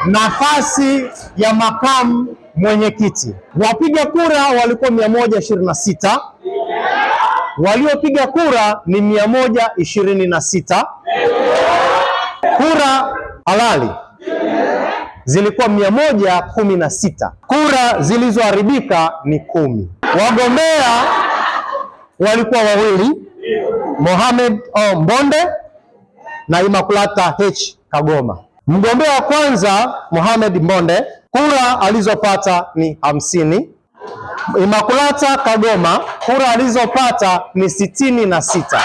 nafasi ya makamu mwenyekiti. Wapiga kura walikuwa 126. Waliopiga kura ni 126. Kura halali zilikuwa 116. Kura zilizoharibika ni 10. Wagombea walikuwa wawili, Mohamed Mbonde na Immaculata H. Kagoma. Mgombea wa kwanza Mohamed Mbonde, kura alizopata ni 50. Immaculata Kagoma, kura alizopata ni 66.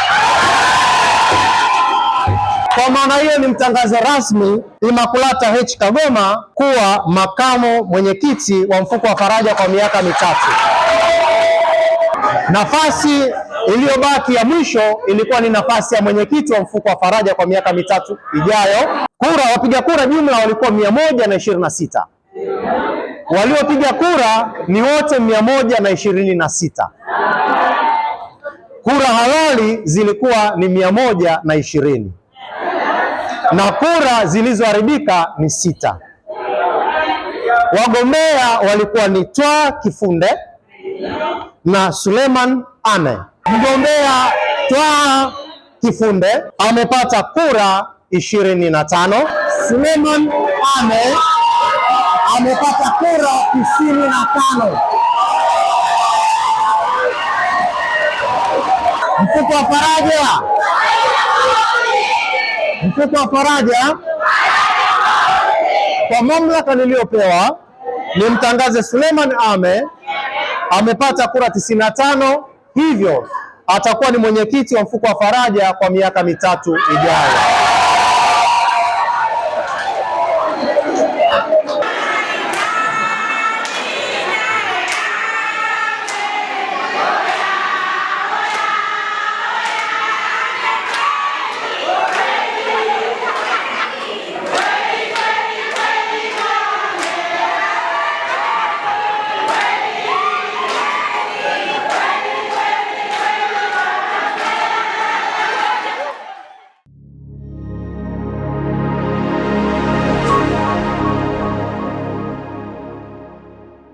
Kwa maana hiyo ni mtangazo rasmi Immaculata H. Kagoma kuwa makamu mwenyekiti wa mfuko wa Faraja kwa miaka mitatu. Nafasi iliyobaki ya mwisho ilikuwa ni nafasi ya mwenyekiti wa mfuko wa Faraja kwa miaka mitatu ijayo. Wapiga kura jumla walikuwa 126. Waliopiga kura ni wote 126. Kura halali zilikuwa ni 120. Na kura zilizoharibika ni 6. Wagombea walikuwa ni Twa Kifunde na Suleiman Ame. Mgombea Twa Kifunde amepata kura 25. Suleiman Ame amepata kura 95. Mfuko wa Faraja, mfuko wa Faraja kwa mamlaka niliyopewa ni mtangaze Suleiman Ame amepata kura 95, hivyo atakuwa ni mwenyekiti wa mfuko wa Faraja kwa miaka mitatu ijayo.